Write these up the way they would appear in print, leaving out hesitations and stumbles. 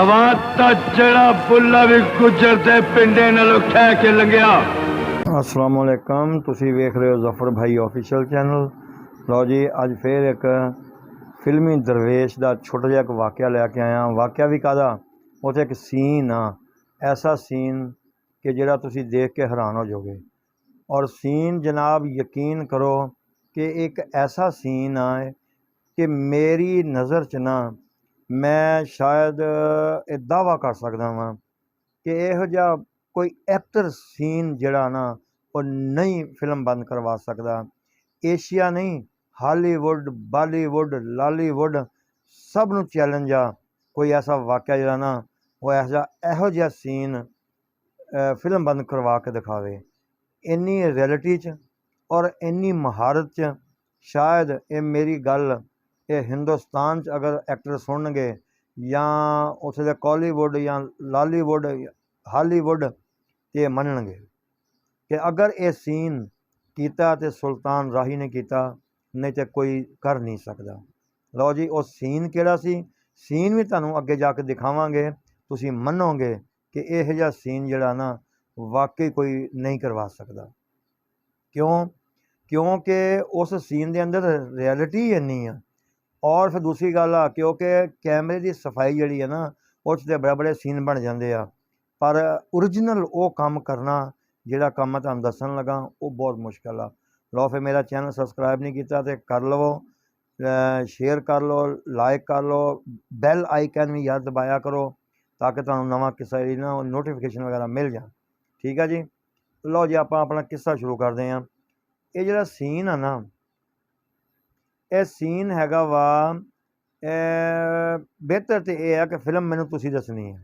ਆਵਾਜ਼ ਤਾਂ ਜਿਹੜਾ ਬੁੱਲਾ ਵੀ ਗੁੱਜਰ ਦੇ ਪਿੰਡੇ ਨਾਲੋਂ ਖਹਿ ਕੇ ਲੰਘਿਆ। अस्सलाम वालेकुम, तुसी वेख रहे हो जफर भाई ऑफिशियल चैनल। लो जी, अज फिर एक फिल्मी दरवेश का छोटा जिहा एक वाक़या लैके आया। वाक़या भी काहदा, उत्थे एक सीन आ, ऐसा सीन कि जिहड़ा तुसी देख के हैरान हो जाओगे। और सीन जनाब यकीन करो कि एक ऐसा सीन आ कि मेरी नज़र च ना मैं शायद ये दावा कर सकदा वां कि इहो जिहा कोई एक्टर सीन जिहड़ा ना वो नहीं फिल्म बंद करवा सकदा। एशिया नहीं, हालीवुड, बॉलीवुड, लॉलीवुड सब नूं चैलेंज आ कोई ऐसा वाक़या जिहड़ा ना वो इहो जिहा सीन फिल्म बंद करवा के दिखावे। इन्नी रियलिटी च और इन्नी महारत च शायद ये मेरी गल ये हिंदुस्तान च अगर एक्टर सुनगे या उत्थे दे कॉलीवुड या लॉलीवुड हालीवुड ते मनणगे कि अगर ये सीन कीता तो सुल्तान राही ने कीता, नहीं तो कोई कर नहीं सकता। लो जी, वो सीन किहड़ा सी, सीन भी तुहानूं अगे जाके दिखावांगे, तुसीं मन्नोगे कि इहो जिहा सीन जिहड़ा ना वाकई कोई नहीं करवा सकता। क्यों? क्योंकि उस सीन के अंदर रियलिटी इन्नी आ। और फिर दूसरी गल आ क्योंकि कैमरे की सफाई जिहड़ी है ना उस ते बड़े बड़े सीन बन जाते आ, पर ओरिजिनल वो काम करना जिहड़ा काम मैं तुहानूं दस्सण लगा वो बहुत मुश्किल आ। लो फिर मेरा चैनल सबसक्राइब नहीं किया तो कर लवो, शेयर कर लो, लाइक कर लो, बैल आइकन भी याद दबाया करो ताकि तुहानूं नवां किस्सा जी ना नोटिफिकेशन वगैरह मिल जाए। ठीक है जी। लो जी, आपां अपना किस्सा शुरू करते हैं। ये जिहड़ा सीन है ना, ये सीन हैगा वा बेहतर तो यह है कि फिल्म मैनूं तुसीं दसनी है,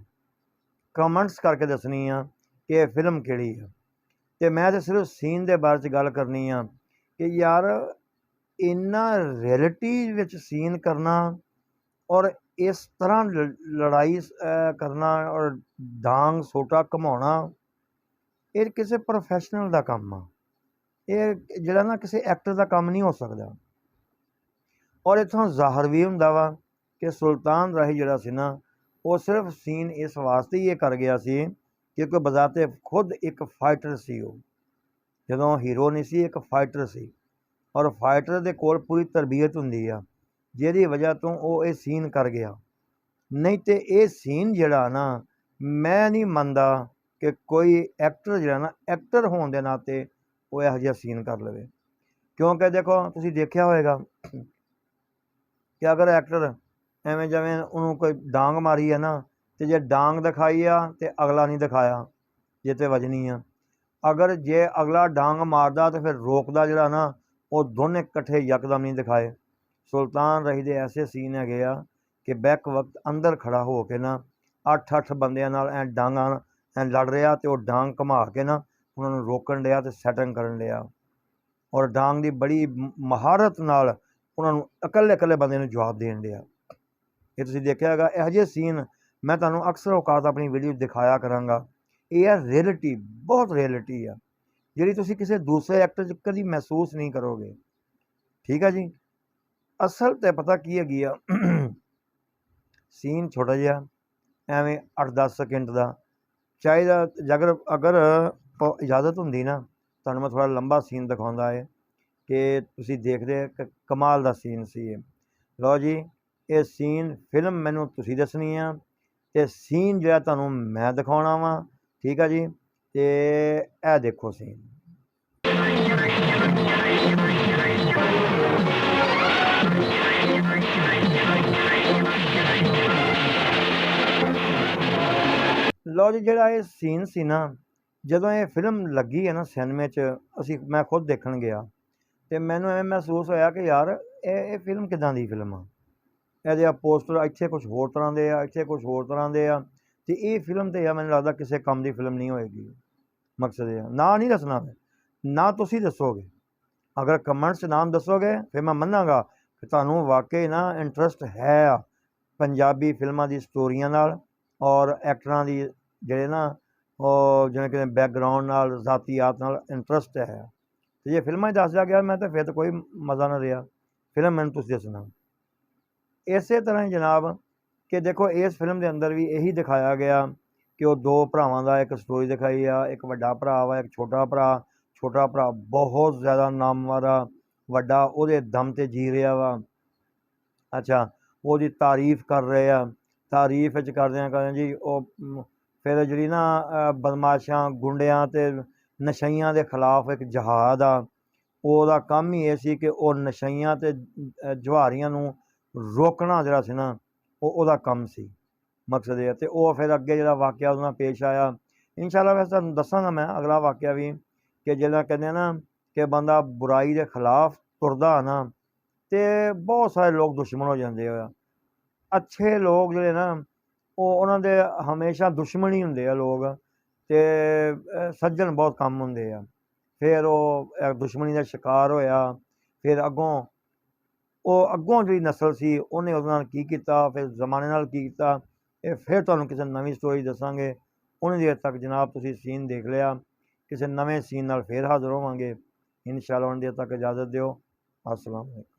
कमेंट्स करके दसनी आ कि यह फिल्म किहड़ी है। तो मैं तो सिर्फ सीन के बारे च गल करनी आ कि यार इन्ना रियलिटी विच सीन करना और इस तरह लड़ाई करना और डांग सोटा घुमाउणा ये किसी प्रोफैशनल का काम आ। ये जिहड़ा ना किसी एक्टर का काम नहीं हो सकता। और इत्थों ज़ाहिर भी हुंदा वा कि सुल्तान राही जिहड़ा सी ना वो सिर्फ सीन इस वास्ते ही कर गया सी क्योंकि बजाते खुद एक फाइटर सी। वो जदों हीरो नहीं सी, एक फाइटर सी और फाइटर दे कोल पूरी तरबीयत हुंदी आ, जिहदी वजह तो वो ये सीन कर गया। नहीं तो ये सीन जिहड़ा ना मैं नहीं मनदा कि कोई एक्टर जिहड़ा ना एक्टर होने के नाते वो इहो जिहा सीन कर लवे। क्योंकि देखो तुसीं देखिया होएगा कि अगर एक्टर एवें जिवें उन्होंने कोई डांग मारी है ना तो जे डांग दिखाई आ तो अगला नहीं दिखाया जे तो वजनी आ। अगर जे अगला डांग मारदा तो फिर रोकदा जिहड़ा ना वो दोने कट्ठे यकदम नहीं दिखाए। सुल्तान राही दे ऐसे सीन हैगे आ कि बैक वक्त अंदर खड़ा हो के ना 8-8 बंदियां नाल ऐ डांगां ऐ लड़ रहा तो डांग घुमा के ना उन्होंने रोकन दिया तो सैटिंग करन दिया और डांग की बड़ी महारत नाल उन्होंने इकल्ले इकल्ले बंदे नूं जवाब देन दिया। ये तुसीं देखिया होगा। इहो जिहे सीन मैं तुहानूं अक्सर औकात अपनी वीडियो दिखाया करांगा। ये है रियलिटी, बहुत रियलिटी आ जिहड़ी तुसीं किसी दूसरे एक्टर च कदी महसूस नहीं करोगे। ठीक है जी। असल तो पता की हैगी आ सीन छोटा जिहा एवें 8-10 सेकंड का चाहिदा। अगर अगर इजाजत हुंदी ना तुहानूं मैं थोड़ा लंबा सीन दिखाउंदा है कि तुसीं देखदे कि कमाल दा सीन सी। लो जी, ये सीन फिल्म मैनूं तुसीं दसनी आ ते सीन जिहड़ा तुहानूं मैं दिखाउणा वा। ठीक है जी। ते ए देखो सीन। लो जी, जिहड़ा ये सीन सी ना जदों ये फिल्म लगी है ना सिनेमे च मैं खुद देखण गया तो मैनूं एवें महसूस होया कि यार ये फिल्म किदां दी फिल्म आ। ਇਹਦੇ पोस्टर ਇੱਥੇ कुछ होर तरह ਦੇ ਆ, ਇੱਥੇ कुछ होर तरह ਦੇ ਆ ਤੇ ਇਹ ਫਿਲਮ ਤੇ ਮੈਨੂੰ ਲੱਗਦਾ ਕਿਸੇ ਕੰਮ ਦੀ ਫਿਲਮ ਨਹੀਂ ਹੋਏਗੀ। ਮਕਸਦ ਇਹ ਨਾ ਨਹੀਂ ਦੱਸਣਾ ਨਾ ਤੁਸੀਂ ਦੱਸੋਗੇ। ਅਗਰ ਕਮੈਂਟਸ ਨਾਮ ਦੱਸੋਗੇ ਫਿਰ ਮੈਂ ਮੰਨਾਂਗਾ ਕਿ ਤੁਹਾਨੂੰ ਵਾਕਈ ਨਾ ਇੰਟਰਸਟ ਹੈ ਪੰਜਾਬੀ ਫਿਲਮਾਂ ਦੀ ਸਟੋਰੀਆਂ ਨਾਲ ਔਰ ਐਕਟਰਾਂ ਦੀ ਜਿਹੜੇ ਨਾ ਉਹ ਜਿਵੇਂ ਕਿ ਬੈਕਗਰਾਊਂਡ ਨਾਲ ਜ਼ਾਤੀਆਤ ਨਾਲ ਇੰਟਰਸਟ ਹੈ। ਤੇ ਜੇ ਫਿਲਮਾਂ 'ਚ ਦੱਸਿਆ ਗਿਆ ਮੈਂ ਤਾਂ ਫਿਰ ਤਾਂ ਕੋਈ ਮਜ਼ਾ ਨਾ ਰਿਹਾ। ਫਿਲਮ ਮੈਨੂੰ ਤੁਸੀਂ ਦੱਸਣਾ। ਇਸੇ ਤਰ੍ਹਾਂ ਹੀ ਜਨਾਬ ਕਿ ਦੇਖੋ ਇਸ ਫਿਲਮ ਦੇ ਅੰਦਰ ਵੀ ਇਹੀ ਦਿਖਾਇਆ ਗਿਆ ਕਿ ਉਹ ਦੋ ਭਰਾਵਾਂ ਦਾ ਇੱਕ ਸਟੋਰੀ ਦਿਖਾਈ ਆ। ਇੱਕ ਵੱਡਾ ਭਰਾ ਵਾ, ਇੱਕ ਛੋਟਾ ਭਰਾ। ਛੋਟਾ ਭਰਾ ਬਹੁਤ ਜ਼ਿਆਦਾ ਨਾਮਵਰ ਆ, ਵੱਡਾ ਉਹਦੇ ਦਮ 'ਤੇ ਜੀ ਰਿਹਾ ਵਾ। ਅੱਛਾ, ਉਹਦੀ ਤਾਰੀਫ ਕਰ ਰਹੇ ਆ। ਤਾਰੀਫ ਵਿੱਚ ਕਰਦਿਆਂ ਜੀ ਉਹ ਫਿਰ ਜਿਹੜੀ ਨਾ ਬਦਮਾਸ਼ਾਂ, ਗੁੰਡਿਆਂ ਅਤੇ ਨਸ਼ਈਆਂ ਦੇ ਖਿਲਾਫ ਇੱਕ ਜਹਾਦ ਆ। ਉਹਦਾ ਕੰਮ ਹੀ ਇਹ ਸੀ ਕਿ ਉਹ ਨਸ਼ਈਆਂ ਅਤੇ ਜੁਹਾਰੀਆਂ ਨੂੰ ਰੋਕਣਾ ਜਿਹੜਾ ਸੀ ਨਾ, ਉਹਦਾ ਕੰਮ ਸੀ, ਮਕਸਦ ਇਹ। ਅਤੇ ਉਹ ਫਿਰ ਅੱਗੇ ਜਿਹੜਾ ਵਾਕਿਆ ਉਹਦੇ ਨਾਲ ਪੇਸ਼ ਆਇਆ, ਇਨਸ਼ਾਅੱਲਾ ਵੈਸੇ ਤੁਹਾਨੂੰ ਦੱਸਾਂਗਾ ਮੈਂ ਅਗਲਾ ਵਾਕਿਆ ਵੀ, ਕਿ ਜਿਹੜਾ ਕਹਿੰਦੇ ਆ ਨਾ ਕਿ ਬੰਦਾ ਬੁਰਾਈ ਦੇ ਖਿਲਾਫ ਤੁਰਦਾ ਨਾ ਅਤੇ ਬਹੁਤ ਸਾਰੇ ਲੋਕ ਦੁਸ਼ਮਣ ਹੋ ਜਾਂਦੇ ਆ। ਅੱਛੇ ਲੋਕ ਜਿਹੜੇ ਨਾ ਉਹਨਾਂ ਦੇ ਹਮੇਸ਼ਾ ਦੁਸ਼ਮਣ ਹੀ ਹੁੰਦੇ ਆ ਲੋਕ, ਅਤੇ ਸੱਜਣ ਬਹੁਤ ਕਮ ਹੁੰਦੇ ਆ। ਫਿਰ ਉਹ ਦੁਸ਼ਮਣੀ ਦਾ ਸ਼ਿਕਾਰ ਹੋਇਆ। ਫਿਰ ਅੱਗੋਂ ਜਿਹੜੀ ਨਸਲ ਸੀ ਉਹਨੇ ਉਹਦੇ ਨਾਲ ਕੀ ਕੀਤਾ, ਫਿਰ ਜ਼ਮਾਨੇ ਨਾਲ ਕੀ ਕੀਤਾ, ਇਹ ਫਿਰ ਤੁਹਾਨੂੰ ਕਿਸੇ ਨਵੀਂ ਸਟੋਰੀ ਦੱਸਾਂਗੇ। ਉਨੀ ਦੇਰ ਤੱਕ ਜਨਾਬ ਤੁਸੀਂ ਸੀਨ ਦੇਖ ਲਿਆ, ਕਿਸੇ ਨਵੇਂ ਸੀਨ ਨਾਲ ਫਿਰ ਹਾਜ਼ਰ ਹੋਵਾਂਗੇ ਇਨਸ਼ਾਅੱਲਾ। ਉਨੀ ਦੇਰ ਤੱਕ ਇਜਾਜ਼ਤ ਦਿਓ। ਅਸਲਾਮ ਵਾਲੇਕੁਮ।